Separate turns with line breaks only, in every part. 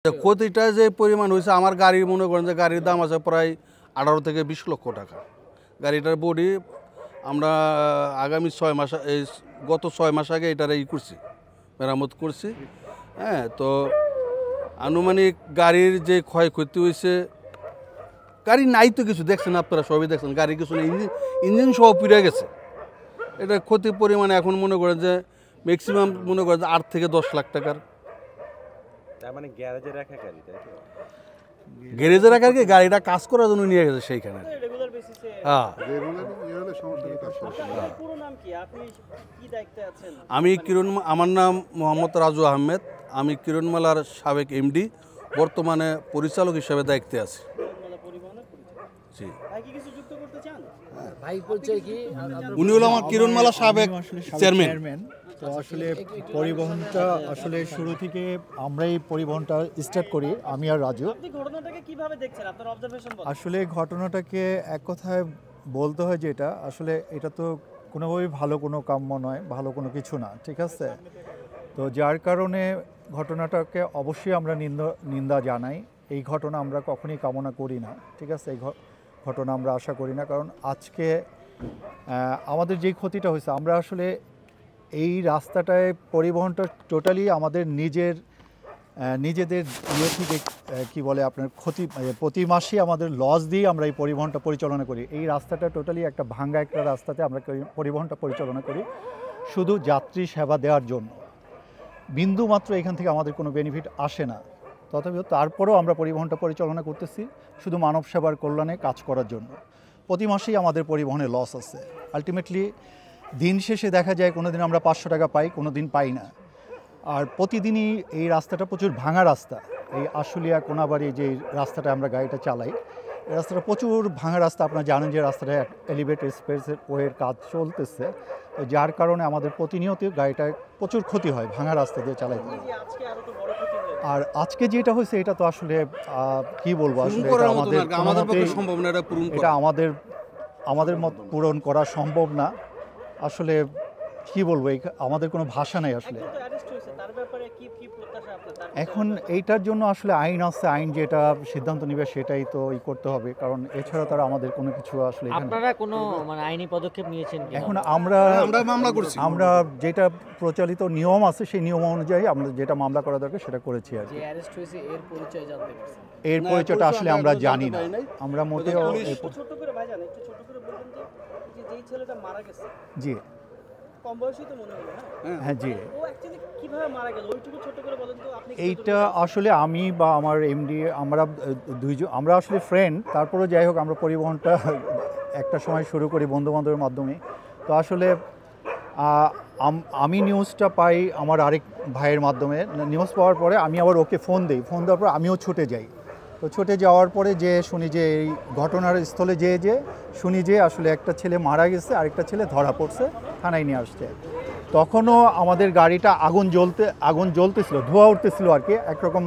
ক্ষতিটা যে পরিমাণ হয়েছে, আমার গাড়ি মনে করেন যে গাড়ির দাম আছে প্রায় 18 থেকে 20 লক্ষ টাকা। গাড়িটার বডি আমরা আগামী 6 মাস, এই গত 6 মাস আগে এটার করছি, মেরামত করছি। হ্যাঁ, তো আনুমানিক গাড়ির যে ক্ষয়ক্ষতি হয়েছে, গাড়ি নাই তো কিছু, দেখছেন আপনারা সবই দেখছেন, গাড়ি কিছু নেই, ইঞ্জিন সহ পুড়ে গেছে। এটা ক্ষতির পরিমাণ এখন মনে করেন যে ম্যাক্সিমাম মনে করেন যে 8 থেকে 10 লাখ টাকার।
তার মানে গ্যারেজে রাখা গাড়ি, তাই তো?
গ্যারেজে রাখার কি, গাড়িটা কাজ করার জন্য নিয়ে গেছে সেইখানে। হ্যাঁ, আমি আমার নাম মোহাম্মদ রাজু আহমেদ। আমি কিরণমালার সাবেক এমডি, বর্তমানে পরিচালক হিসেবে দায়িত্বে আছি। উনি হলো আমার কিরণমালা সাবেক চেয়ারম্যান।
তো আসলে পরিবহনটা আসলে শুরু থেকে আমরাই পরিবহনটা স্টার্ট করি, আমি আর রাজু। আসলে ঘটনাটাকে এক কথায় বলতে হয় যে এটা তো কোনোভাবেই ভালো কোনো কাম্য নয়, ভালো কোনো কিছু না, ঠিক আছে? তো যার কারণে ঘটনাটাকে অবশ্যই আমরা নিন্দা জানাই। এই ঘটনা আমরা কখনই কামনা করি না, ঠিক আছে? এই ঘটনা আমরা আশা করি না, কারণ আজকে আমাদের যেই ক্ষতিটা হয়েছে, আমরা আসলে এই রাস্তাটায় পরিবহনটা টোটালি আমাদের নিজেদের ইয়ে থেকে কী বলে আপনার প্রতি মাসে আমাদের লস দিয়ে আমরা এই পরিবহনটা পরিচালনা করি। এই রাস্তাটা টোটালি একটা ভাঙ্গা একটা রাস্তাতে আমরা পরিবহনটা পরিচালনা করি শুধু যাত্রী সেবা দেওয়ার জন্য। বিন্দু মাত্র এখান থেকে আমাদের কোনো বেনিফিট আসে না, তথাপিও তারপরেও আমরা পরিবহনটা পরিচালনা করতেছি শুধু মানব সেবার কল্যাণে কাজ করার জন্য। প্রতি মাসেই আমাদের পরিবহনে লস আছে। আলটিমেটলি দিন শেষে দেখা যায় কোনো দিন আমরা 500 টাকা পাই, কোনো দিন পাই না। আর প্রতিদিনই এই রাস্তাটা প্রচুর ভাঙা রাস্তা। এই আশুলিয়া কোনাবাড়ি যে রাস্তাটা আমরা গাড়িটা চালাই, এই রাস্তাটা প্রচুর ভাঙা রাস্তা। আপনারা জানেন যে রাস্তাটা এলিভেটেড এক্সপ্রেসওয়ের কাজ চলতেছে, তো যার কারণে আমাদের প্রতিনিয়ত গাড়িটায় প্রচুর ক্ষতি হয় ভাঙা রাস্তা দিয়ে চালাইতে। আর আজকে যেটা হয়েছে এটা তো আসলে কি বলবো, আসলে এটা আমাদের মত পূরণ করা সম্ভব না। আসলে কি বলবো, আমাদের কোনো ভাষা নাই আসলে। এখন এইটার জন্য আসলে আইন আছে, আইন যেটা সিদ্ধান্ত নেবে সেটাই তো করতে হবে, কারণ এছাড়া তারা আমাদের কোনো কিছু আসলে।
আপনারা কোনো মানে আইনি পদক্ষেপ নিয়েছেন?
এখন আমরা মামলা করছি, আমরা যেটা প্রচলিত নিয়ম আছে সেই নিয়ম অনুযায়ী আমরা যেটা মামলা করা দরকার সেটা করেছি। আর এর পরিচয়টা আসলে আমরা জানি না, আমরা মোটেও। জি, হ্যাঁ জি, এইটা আসলে আমি বা আমার এমডি আমরা আসলে ফ্রেন্ড, তারপরে যাই হোক আমরা পরিবহনটা একটা সময় শুরু করি বন্ধুবান্ধবের মাধ্যমে। তো আসলে আমি নিউজটা পাই আমার আরেক ভাইয়ের মাধ্যমে। নিউজ পাওয়ার পরে আমি আবার ওকে ফোন দিই, ফোন দেওয়ার পর আমিও ছুটে যাই। তো ছুটে যাওয়ার পরে যে শুনি যে এই ঘটনার স্থলে যে শুনি যে আসলে একটা ছেলে মারা গেছে, আরেকটা ছেলে ধরা পড়ছে, থানায় নিয়ে আসছে। তখনও আমাদের গাড়িটা আগুন জ্বলতেছিল, ধোঁয়া উঠতেছিল আর কি, একরকম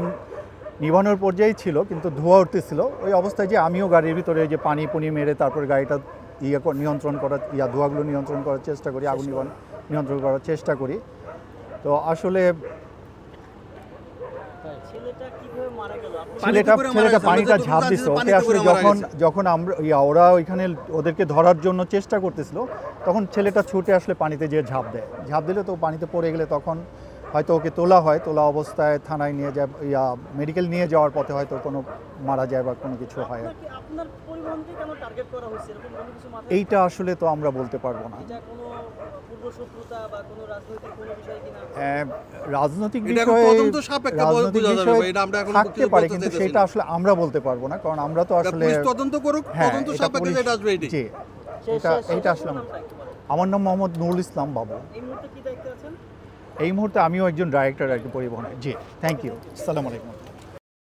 নিভানোর পর্যায়ে ছিল কিন্তু ধোঁয়া উঠতেছিল। ওই অবস্থায় যে আমিও গাড়ির ভিতরে যে পানি মেরে তারপর গাড়িটা ধোঁয়াগুলো নিয়ন্ত্রণ করার চেষ্টা করি, আগুন নিয়ন্ত্রণ করার চেষ্টা করি। তো আসলে ছেলেটা পানিটা ঝাঁপ দিচ্ছে। ওকে আসলে যখন ওরা ওইখানে ওদেরকে ধরার জন্য চেষ্টা করতেছিল, তখন ছেলেটা ছুটে আসলে পানিতে যেয়ে ঝাঁপ দিলে তো পানিতে পড়ে গেলে তখন হয়তো ওকে তোলা অবস্থায় থানায় নিয়ে যায়, মেডিকেল নিয়ে যাওয়ার পথে হয়তো কোনো মারা যায় বা কোনো কিছু হয়। এইটা আসলে তো আমরা বলতে পারবো না। রাজনৈতিক বিষয়ে থাকতে পারে, কিন্তু সেটা আসলে আমরা বলতে পারবো না, কারণ আমরা তো আসলে এইটা আসলে। আমার নাম মোহাম্মদ নুরুল ইসলাম বাবু। এই মুহূর্তে আমিও একজন ডাইরেক্টর আর কি পরিবহনের। জি, থ্যাংক ইউ, আসসালামু আলাইকুম।